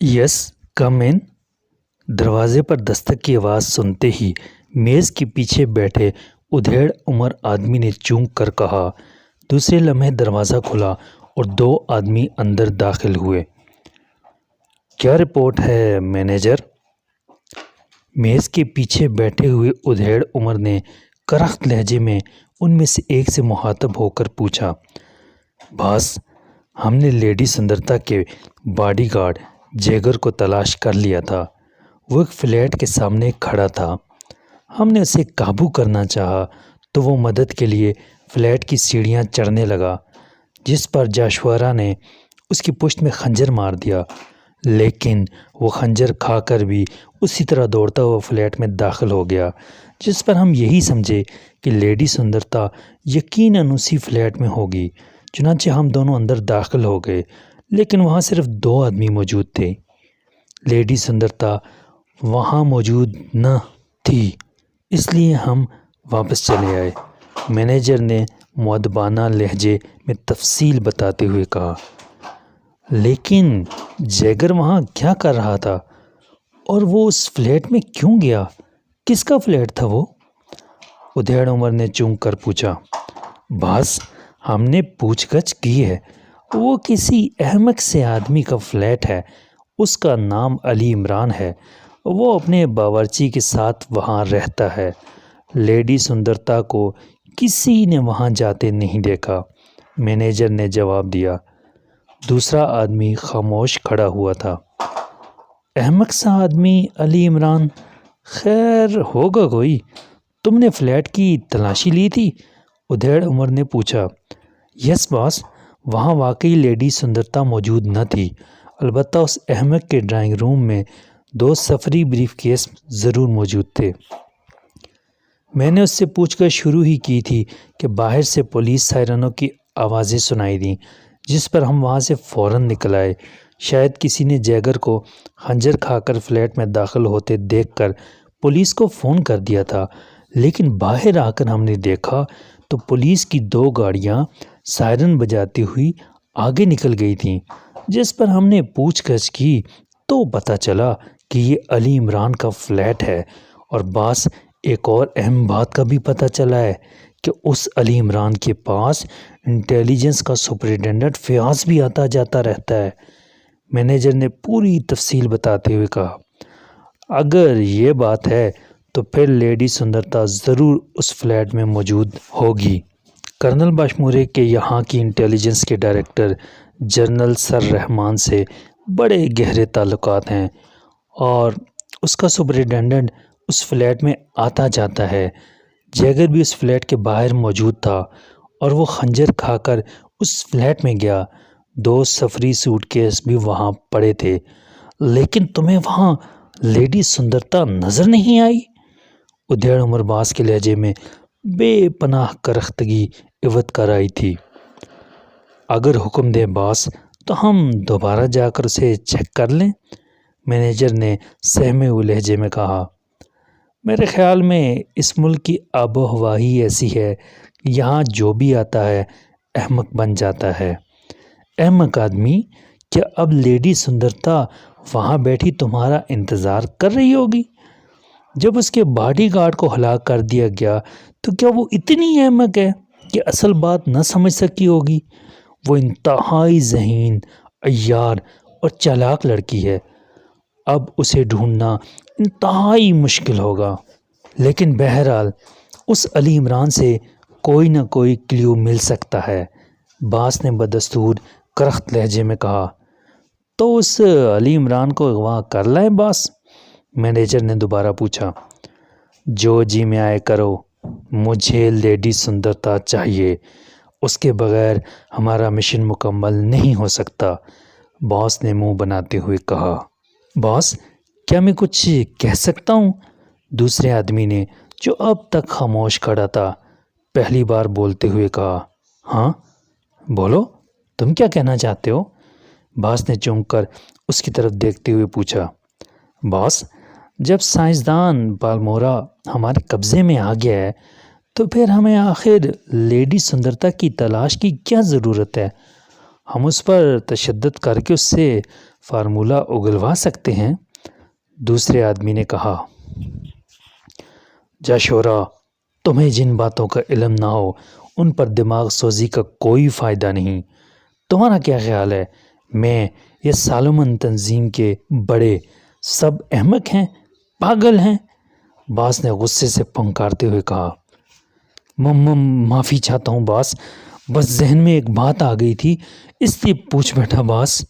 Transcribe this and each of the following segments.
یس کم ان۔ دروازے پر دستک کی آواز سنتے ہی میز کے پیچھے بیٹھے ادھیڑ عمر آدمی نے چونک کر کہا۔ دوسرے لمحے دروازہ کھلا اور دو آدمی اندر داخل ہوئے۔ کیا رپورٹ ہے مینیجر؟ میز کے پیچھے بیٹھے ہوئے ادھیڑ عمر نے کرخت لہجے میں ان میں سے ایک سے مخاطب ہو کر پوچھا۔ باس، ہم نے لیڈی سندرتا کے باڈی گارڈ جیگر کو تلاش کر لیا تھا۔ وہ ایک فلیٹ کے سامنے کھڑا تھا۔ ہم نے اسے قابو کرنا چاہا تو وہ مدد کے لیے فلیٹ کی سیڑھیاں چڑھنے لگا، جس پر جاشوارا نے اس کی پشت میں خنجر مار دیا، لیکن وہ خنجر کھا کر بھی اسی طرح دوڑتا ہوا فلیٹ میں داخل ہو گیا، جس پر ہم یہی سمجھے کہ لیڈی سندرتا یقیناً اسی فلیٹ میں ہوگی۔ چنانچہ ہم دونوں اندر داخل ہو گئے، لیکن وہاں صرف دو آدمی موجود تھے۔ لیڈی سندرتا وہاں موجود نہ تھی، اس لیے ہم واپس چلے آئے، مینیجر نے مؤدبانہ لہجے میں تفصیل بتاتے ہوئے کہا۔ لیکن جیگر وہاں کیا کر رہا تھا اور وہ اس فلیٹ میں کیوں گیا؟ کس کا فلیٹ تھا وہ؟ ادھیڑ عمر نے چونک کر پوچھا۔ باس، ہم نے پوچھ گچھ کی ہے، وہ کسی احمق سے آدمی کا فلیٹ ہے۔ اس کا نام علی عمران ہے، وہ اپنے باورچی کے ساتھ وہاں رہتا ہے۔ لیڈی سندرتا کو کسی نے وہاں جاتے نہیں دیکھا، مینیجر نے جواب دیا۔ دوسرا آدمی خاموش کھڑا ہوا تھا۔ احمق سا آدمی علی عمران؟ خیر ہوگا کوئی۔ تم نے فلیٹ کی تلاشی لی تھی؟ ادھیڑ عمر نے پوچھا۔ یس باس، وہاں واقعی لیڈی سندرتا موجود نہ تھی، البتہ اس احمق کے ڈرائنگ روم میں دو سفری بریف کیس ضرور موجود تھے۔ میں نے اس سے پوچھ گچھ شروع ہی کی تھی کہ باہر سے پولیس سائرنوں کی آوازیں سنائی دیں، جس پر ہم وہاں سے فوراً نکل آئے۔ شاید کسی نے جیگر کو خنجر کھا کر فلیٹ میں داخل ہوتے دیکھ کر پولیس کو فون کر دیا تھا، لیکن باہر آ کر ہم نے دیکھا تو پولیس کی دو گاڑیاں سائرن بجاتی ہوئی آگے نکل گئی تھیں۔ جس پر ہم نے پوچھ گچھ کی تو پتہ چلا کہ یہ علی عمران کا فلیٹ ہے، اور باس ایک اور اہم بات کا بھی پتہ چلا ہے کہ اس علی عمران کے پاس انٹیلیجنس کا سپرنٹینڈنٹ فیاض بھی آتا جاتا رہتا ہے، مینیجر نے پوری تفصیل بتاتے ہوئے کہا۔ اگر یہ بات ہے تو پھر لیڈی سندرتا ضرور اس فلیٹ میں موجود ہوگی۔ کرنل باشمورے کے یہاں کی انٹیلیجنس کے ڈائریکٹر جنرل سر رحمان سے بڑے گہرے تعلقات ہیں، اور اس کا سپرنٹینڈنٹ اس فلیٹ میں آتا جاتا ہے۔ جیگر بھی اس فلیٹ کے باہر موجود تھا اور وہ خنجر کھا کر اس فلیٹ میں گیا۔ دو سفری سوٹ کیس بھی وہاں پڑے تھے، لیکن تمہیں وہاں لیڈی سندرتا نظر نہیں آئی؟ ادھیڑ عمر باس کے لہجے میں بے پناہ کرختگی عوض کر آئی تھی۔ اگر حکم دے باس تو ہم دوبارہ جا کر اسے چیک کر لیں، مینیجر نے سہمے ہوئے لہجے میں کہا۔ میرے خیال میں اس ملک کی آب و ہوا ہی ایسی ہے کہ یہاں جو بھی آتا ہے احمق بن جاتا ہے۔ احمق آدمی، کیا اب لیڈی سندرتا وہاں بیٹھی تمہارا انتظار کر رہی ہوگی؟ جب اس کے باڈی گارڈ کو ہلاک کر دیا گیا تو کیا وہ اتنی احمق ہے کہ اصل بات نہ سمجھ سکی ہوگی؟ وہ انتہائی ذہین، عیار اور چالاک لڑکی ہے۔ اب اسے ڈھونڈنا انتہائی مشکل ہوگا، لیکن بہرحال اس علی عمران سے کوئی نہ کوئی کلیو مل سکتا ہے، باس نے بدستور کرخت لہجے میں کہا۔ تو اس علی عمران کو اغوا کر لائیں باس، مینیجر نے دوبارہ پوچھا۔ جو جی میں آئے کرو، مجھے لیڈی سندرتا چاہیے، اس کے بغیر ہمارا مشن مکمل نہیں ہو سکتا، باس نے منہ بناتے ہوئے کہا۔ باس، کیا میں کچھ کہہ سکتا ہوں؟ دوسرے آدمی نے، جو اب تک خاموش کھڑا تھا، پہلی بار بولتے ہوئے کہا۔ ہاں بولو، تم کیا کہنا چاہتے ہو؟ باس نے چونک کر اس کی طرف دیکھتے ہوئے پوچھا۔ باس، جب سائنسدان بالمورا ہمارے قبضے میں آ گیا ہے تو پھر ہمیں آخر لیڈی سندرتا کی تلاش کی کیا ضرورت ہے؟ ہم اس پر تشدد کر کے اس سے فارمولہ اگلوا سکتے ہیں؟ دوسرے آدمی نے کہا۔ جاشورا، تمہیں جن باتوں کا علم نہ ہو ان پر دماغ سوزی کا کوئی فائدہ نہیں۔ تمہارا کیا خیال ہے میں یہ سالومن تنظیم کے بڑے سب احمق ہیں، پاگل ہیں؟ باس نے غصے سے پھنکارتے ہوئے کہا۔ معافی چاہتا ہوں باس، بس ذہن میں ایک بات آ گئی تھی اس لیے پوچھ بیٹھا باس۔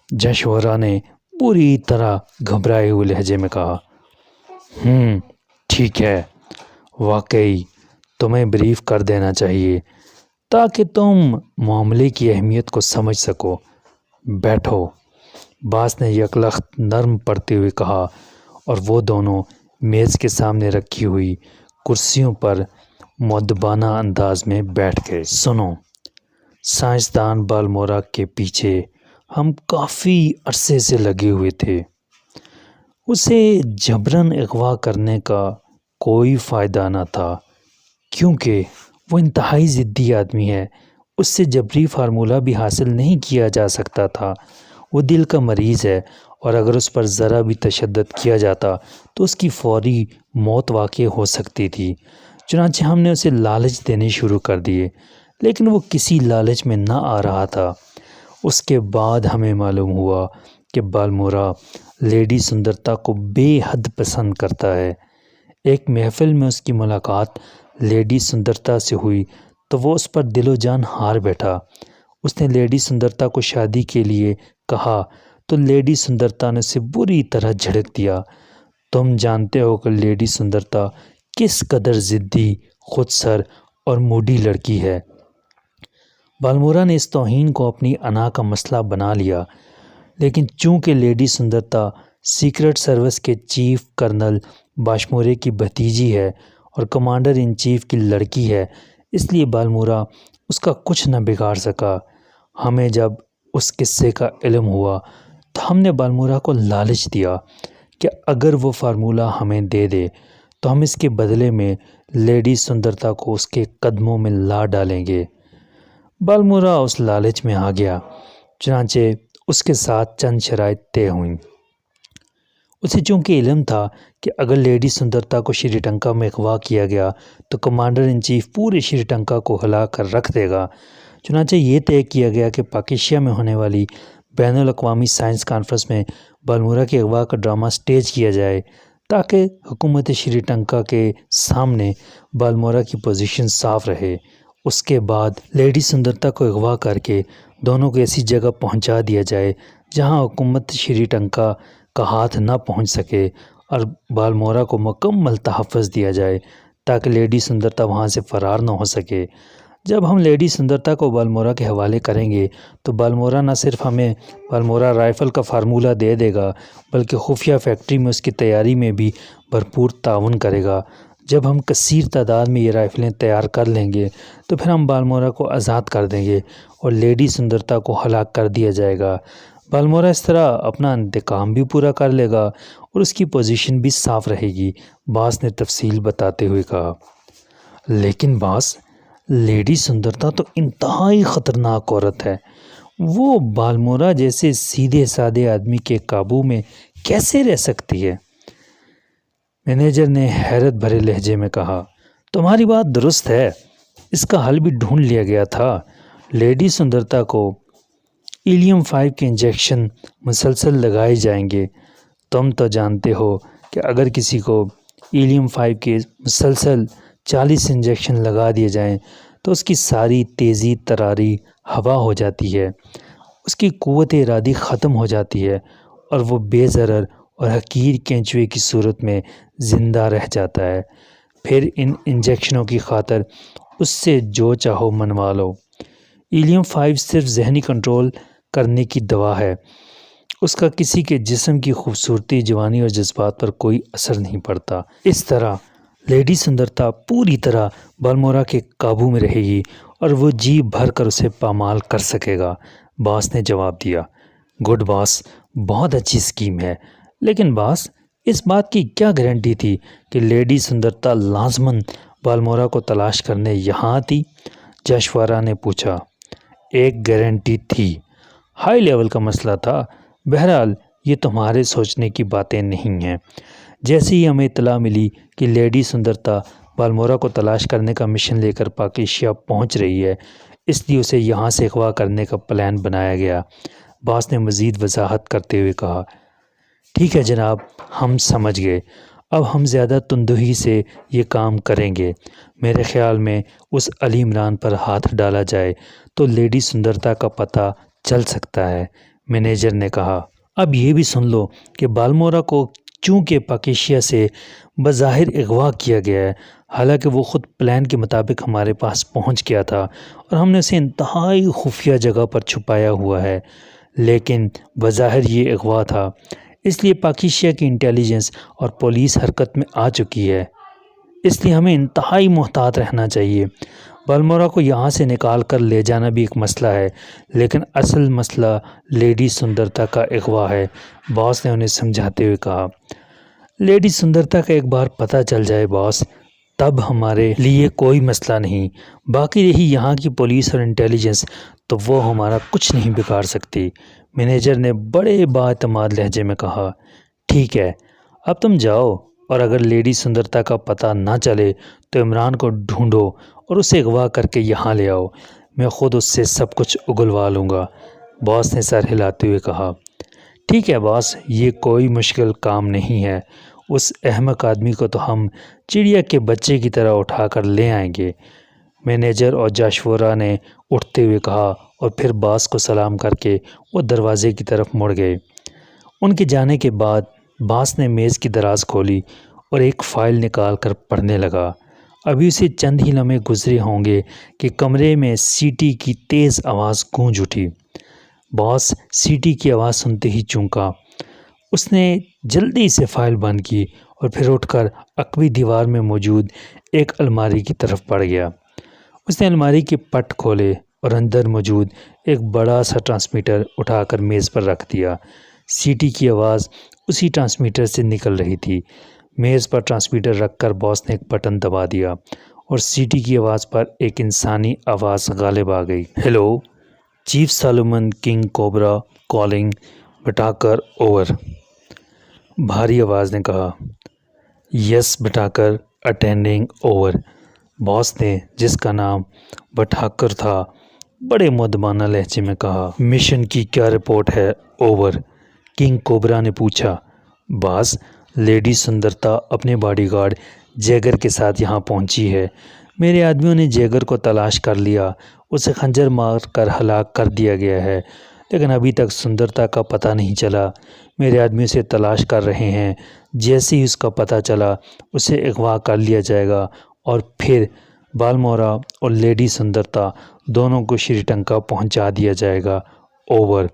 جاشورا نے پوری طرح گھبرائے ہوئے لہجے میں کہا۔ ٹھیک ہے، واقعی تمہیں بریف کر دینا چاہیے تاکہ تم معاملے کی اہمیت کو سمجھ سکو۔ بیٹھو، باس نے یکلخت نرم پڑتے ہوئے کہا اور وہ دونوں میز کے سامنے رکھی ہوئی کرسیوں پر مؤدبانہ انداز میں بیٹھ گئے۔ سنو، سائنسدان بالمورا کے پیچھے ہم کافی عرصے سے لگے ہوئے تھے۔ اسے جبراً اغوا کرنے کا کوئی فائدہ نہ تھا کیونکہ وہ انتہائی ضدی آدمی ہے۔ اس سے جبری فارمولہ بھی حاصل نہیں کیا جا سکتا تھا۔ وہ دل کا مریض ہے اور اگر اس پر ذرا بھی تشدد کیا جاتا تو اس کی فوری موت واقع ہو سکتی تھی۔ چنانچہ ہم نے اسے لالچ دینے شروع کر دیے، لیکن وہ کسی لالچ میں نہ آ رہا تھا۔ اس کے بعد ہمیں معلوم ہوا کہ بالمورا لیڈی سندرتا کو بے حد پسند کرتا ہے۔ ایک محفل میں اس کی ملاقات لیڈی سندرتا سے ہوئی تو وہ اس پر دل و جان ہار بیٹھا۔ اس نے لیڈی سندرتا کو شادی کے لیے کہا تو لیڈی سندرتا نے اسے بری طرح جھڑک دیا۔ تم جانتے ہو کہ لیڈی سندرتا کس قدر ضدی، خود سر اور موڈی لڑکی ہے۔ بالمورا نے اس توہین کو اپنی انا کا مسئلہ بنا لیا، لیکن چونکہ لیڈی سندرتا سیکرٹ سروس کے چیف کرنل باشمورے کی بھتیجی ہے اور کمانڈر ان چیف کی لڑکی ہے، اس لیے بالمورا اس کا کچھ نہ بگاڑ سکا۔ ہمیں جب اس قصے کا علم ہوا تو ہم نے بالمورا کو لالچ دیا کہ اگر وہ فارمولہ ہمیں دے دے تو ہم اس کے بدلے میں لیڈی سندرتا کو اس کے قدموں میں لا ڈالیں گے۔ بالمورا اس لالچ میں آ گیا، چنانچہ اس کے ساتھ چند شرائط طے ہوئیں۔ اسے چونکہ علم تھا کہ اگر لیڈی سندرتا کو شری ٹنکا میں اغوا کیا گیا تو کمانڈر ان چیف پورے شری ٹنکا کو ہلا کر رکھ دے گا، چنانچہ یہ طے کیا گیا کہ پاکیشیا میں ہونے والی بین الاقوامی سائنس کانفرنس میں بالمورا کے اغوا کا ڈرامہ سٹیج کیا جائے تاکہ حکومت شری ٹنکا کے سامنے بالمورا کی پوزیشن صاف رہے۔ اس کے بعد لیڈی سندرتا کو اغوا کر کے دونوں کو ایسی جگہ پہنچا دیا جائے جہاں حکومت شری ٹنکا کا ہاتھ نہ پہنچ سکے اور بالمورا کو مکمل تحفظ دیا جائے تاکہ لیڈی سندرتا وہاں سے فرار نہ ہو سکے۔ جب ہم لیڈی سندرتا کو بالمورا کے حوالے کریں گے تو بالمورا نہ صرف ہمیں بالمورا رائفل کا فارمولہ دے دے گا بلکہ خفیہ فیکٹری میں اس کی تیاری میں بھی بھرپور تعاون کرے گا۔ جب ہم کثیر تعداد میں یہ رائفلیں تیار کر لیں گے تو پھر ہم بالمورا کو آزاد کر دیں گے اور لیڈی سندرتا کو ہلاک کر دیا جائے گا۔ بالمورا اس طرح اپنا انتقام بھی پورا کر لے گا اور اس کی پوزیشن بھی صاف رہے گی، باس نے تفصیل بتاتے ہوئے کہا۔ لیکن باس، لیڈی سندرتا تو انتہائی خطرناک عورت ہے، وہ بالمورا جیسے سیدھے سادے آدمی کے قابو میں کیسے رہ سکتی ہے؟ مینیجر نے حیرت بھرے لہجے میں کہا۔ تمہاری بات درست ہے، اس کا حل بھی ڈھونڈ لیا گیا تھا۔ لیڈی سندرتا کو ایلیم 5 کے انجیکشن مسلسل لگائے جائیں گے۔ تم تو جانتے ہو کہ اگر کسی کو ایلیم 5 کے مسلسل 40 انجیکشن لگا دیے جائیں تو اس کی ساری تیزی تراری ہوا ہو جاتی ہے، اس کی قوت ارادی ختم ہو جاتی ہے اور وہ بے ضرر اور حقیر کینچوے کی صورت میں زندہ رہ جاتا ہے۔ پھر ان انجیکشنوں کی خاطر اس سے جو چاہو منوا لو۔ ایلیم 5 صرف ذہنی کنٹرول کرنے کی دوا ہے، اس کا کسی کے جسم کی خوبصورتی، جوانی اور جذبات پر کوئی اثر نہیں پڑتا۔ اس طرح لیڈی سندرتا پوری طرح بالمورا کے قابو میں رہے گی اور وہ جی بھر کر اسے پامال کر سکے گا، باس نے جواب دیا۔ گڈ باس، بہت اچھی اسکیم ہے، لیکن باس اس بات کی کیا گارنٹی تھی کہ لیڈی سندرتا لازماً بالمورا کو تلاش کرنے یہاں آتی؟ جاشوارا نے پوچھا۔ ایک گارنٹی تھی، ہائی لیول کا مسئلہ تھا۔ بہرحال یہ تمہارے سوچنے کی باتیں نہیں ہیں۔ جیسے ہی ہمیں اطلاع ملی کہ لیڈی سندرتا بالمورا کو تلاش کرنے کا مشن لے کر پاکیشیا پہنچ رہی ہے، اس لیے اسے یہاں سے اغوا کرنے کا پلان بنایا گیا۔ باس نے مزید وضاحت کرتے ہوئے کہا، ٹھیک ہے جناب، ہم سمجھ گئے۔ اب ہم زیادہ تندہی سے یہ کام کریں گے۔ میرے خیال میں اس علی عمران پر ہاتھ ڈالا جائے تو لیڈی سندرتا کا پتہ چل سکتا ہے، مینیجر نے کہا۔ اب یہ بھی سن لو کہ بالمورا کو چونکہ پاکیشیا سے بظاہر اغوا کیا گیا ہے، حالانکہ وہ خود پلان کے مطابق ہمارے پاس پہنچ گیا تھا اور ہم نے اسے انتہائی خفیہ جگہ پر چھپایا ہوا ہے، لیکن بظاہر یہ اغوا تھا، اس لیے پاکیشیا کی انٹیلیجنس اور پولیس حرکت میں آ چکی ہے۔ اس لیے ہمیں انتہائی محتاط رہنا چاہیے۔ بالمورا کو یہاں سے نکال کر لے جانا بھی ایک مسئلہ ہے، لیکن اصل مسئلہ لیڈی سندرتا کا اغوا ہے، باس نے انہیں سمجھاتے ہوئے کہا۔ لیڈی سندرتا کا ایک بار پتہ چل جائے باس، تب ہمارے لیے کوئی مسئلہ نہیں۔ باقی رہی یہاں کی پولیس اور انٹیلیجنس، تو وہ ہمارا کچھ نہیں بگاڑ سکتی، مینیجر نے بڑے بااعتماد لہجے میں کہا۔ ٹھیک ہے، اب تم جاؤ، اور اگر لیڈی سندرتا کا پتہ نہ چلے تو عمران کو ڈھونڈو اور اسے اغوا کر کے یہاں لے آؤ، میں خود اس سے سب کچھ اگلوا لوں گا، باس نے سر ہلاتے ہوئے کہا۔ ٹھیک ہے باس، یہ کوئی مشکل کام نہیں ہے، اس احمق آدمی کو تو ہم چڑیا کے بچے کی طرح اٹھا کر لے آئیں گے، مینیجر اور جاشورا نے اٹھتے ہوئے کہا، اور پھر باس کو سلام کر کے وہ دروازے کی طرف مڑ گئے۔ ان کے جانے کے بعد باس نے میز کی دراز کھولی اور ایک فائل نکال کر پڑھنے لگا۔ ابھی اسے چند ہی لمحے گزرے ہوں گے کہ کمرے میں سیٹی کی تیز آواز گونج اٹھی۔ باس سیٹی کی آواز سنتے ہی چونکا۔ اس نے جلدی سے فائل بند کی اور پھر اٹھ کر عقبی دیوار میں موجود ایک الماری کی طرف بڑھ گیا۔ اس نے الماری کے پٹ کھولے اور اندر موجود ایک بڑا سا ٹرانسمیٹر اٹھا کر میز پر رکھ دیا۔ سیٹی کی آواز اسی ٹرانسمیٹر سے نکل رہی تھی۔ میز پر ٹرانسمیٹر رکھ کر باس نے ایک بٹن دبا دیا اور سیٹی کی آواز پر ایک انسانی آواز غالب آ گئی۔ Hello, chief Solomon King Cobra calling, بٹاکر اوور، بھاری آواز نے کہا۔ یس بٹاکر، اٹینڈنگ اوور، باس نے، جس کا نام بٹھاکر تھا، بڑے مؤدبانہ لہجے میں کہا۔ مشن کی کیا رپورٹ ہے؟ اوور، کنگ کوبرا نے پوچھا۔ باس، لیڈی سندرتا اپنے باڈی گارڈ جیگر کے ساتھ یہاں پہنچی ہے۔ میرے آدمیوں نے جیگر کو تلاش کر لیا، اسے خنجر مار کر ہلاک کر دیا گیا ہے، لیکن ابھی تک سندرتا کا پتہ نہیں چلا۔ میرے آدمی اسے تلاش کر رہے ہیں، جیسے ہی اس کا پتہ چلا اسے اغوا کر لیا جائے گا اور پھر بالمورا اور لیڈی سندرتا دونوں کو شری ٹنکا پہنچا دیا جائے گا۔ اوور،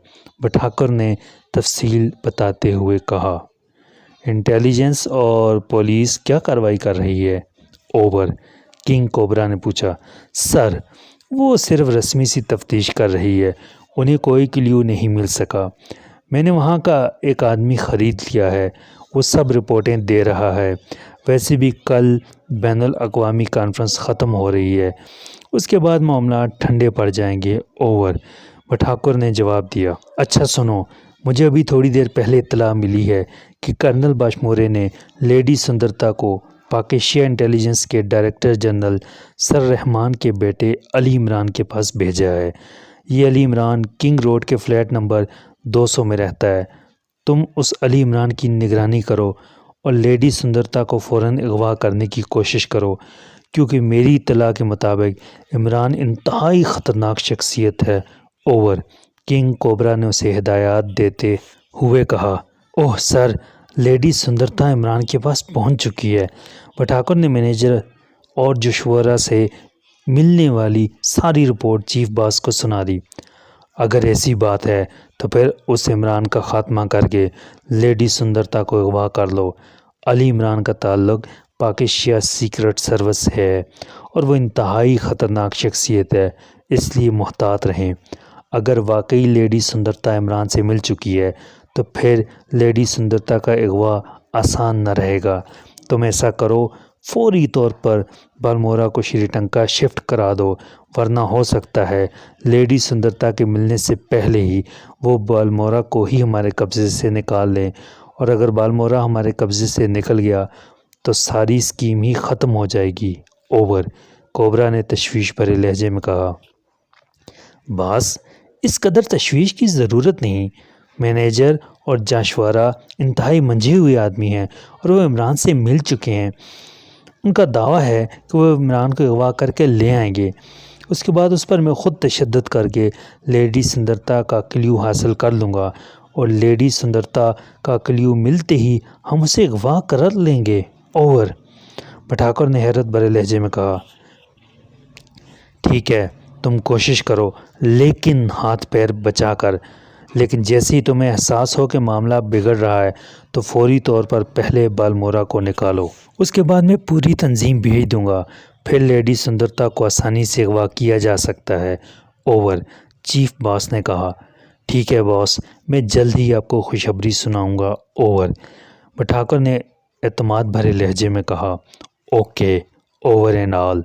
بٹھاکر نے تفصیل بتاتے ہوئے کہا۔ انٹیلیجنس اور پولیس کیا کارروائی کر رہی ہے؟ اوور، کنگ کوبرا نے پوچھا۔ سر، وہ صرف رسمی سی تفتیش کر رہی ہے، انہیں کوئی کلیو نہیں مل سکا۔ میں نے وہاں کا ایک آدمی خرید لیا ہے، وہ سب رپورٹیں دے رہا ہے۔ ویسے بھی کل بین الاقوامی کانفرنس ختم ہو رہی ہے، اس کے بعد معاملات ٹھنڈے پڑ جائیں گے۔ اوور، بٹھاکر نے جواب دیا۔ اچھا سنو، مجھے ابھی تھوڑی دیر پہلے اطلاع ملی ہے کہ کرنل باشمورے نے لیڈی سندرتا کو پاکیشیا انٹیلیجنس کے ڈائریکٹر جنرل سر رحمان کے بیٹے علی عمران کے پاس بھیجا ہے۔ یہ علی عمران کنگ روڈ کے فلیٹ نمبر 200 میں رہتا ہے۔ تم اس علی عمران کی نگرانی کرو اور لیڈی سندرتا کو فوراً اغوا کرنے کی کوشش کرو، کیونکہ میری اطلاع کے مطابق عمران انتہائی خطرناک شخصیت ہے۔ اوور، کنگ کوبرا نے اسے ہدایات دیتے ہوئے کہا۔ اوہ سر، لیڈی سندرتا عمران کے پاس پہنچ چکی ہے، بٹھاکر نے مینیجر اور جاشورا سے ملنے والی ساری رپورٹ چیف باس کو سنا دی۔ اگر ایسی بات ہے تو پھر اس عمران کا خاتمہ کر کے لیڈی سندرتا کو اغوا کر لو۔ علی عمران کا تعلق پاکیشیا سیکرٹ سروس سے ہے اور وہ انتہائی خطرناک شخصیت ہے، اس لیے محتاط رہیں۔ اگر واقعی لیڈی سندرتا عمران سے مل چکی ہے تو پھر لیڈی سندرتا کا اغوا آسان نہ رہے گا۔ تم ایسا کرو، فوری طور پر بالمورا کو شری ٹنکا شفٹ کرا دو، ورنہ ہو سکتا ہے لیڈی سندرتا کے ملنے سے پہلے ہی وہ بالمورا کو ہی ہمارے قبضے سے نکال لیں، اور اگر بالمورا ہمارے قبضے سے نکل گیا تو ساری اسکیم ہی ختم ہو جائے گی۔ اوور، کوبرا نے تشویش بھرے لہجے میں کہا۔ باس، اس قدر تشویش کی ضرورت نہیں۔ مینیجر اور جاشوارا انتہائی منجھے ہوئے آدمی ہیں اور وہ عمران سے مل چکے ہیں۔ ان کا دعویٰ ہے کہ وہ عمران کو اغوا کر کے لے آئیں گے، اس کے بعد اس پر میں خود تشدد کر کے لیڈی سندرتا کا کلیو حاصل کر لوں گا، اور لیڈی سندرتا کا کلیو ملتے ہی ہم اسے اغوا کر لیں گے۔ اوور، پٹھاکر نے حیرت بھرے لہجے میں کہا۔ ٹھیک ہے، تم کوشش کرو، لیکن ہاتھ پیر بچا کر۔ لیکن جیسے ہی تمہیں احساس ہو کہ معاملہ بگڑ رہا ہے تو فوری طور پر پہلے بالمورا کو نکالو، اس کے بعد میں پوری تنظیم بھیج دوں گا، پھر لیڈی سندرتا کو آسانی سے اغوا کیا جا سکتا ہے۔ اوور، چیف باس نے کہا۔ ٹھیک ہے باس، میں جلد ہی آپ کو خوشخبری سناؤں گا۔ اوور، پٹھاکر نے اعتماد بھرے لہجے میں کہا۔ اوکے، اوور اینڈ آل،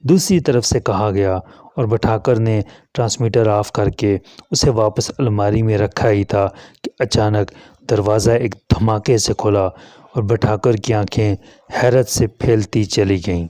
دوسری طرف سے کہا گیا، اور پٹھاکر نے ٹرانسمیٹر آف کر کے اسے واپس الماری میں رکھا ہی تھا کہ اچانک دروازہ ایک دھماکے سے کھلا اور پٹھاکر کی آنکھیں حیرت سے پھیلتی چلی گئیں۔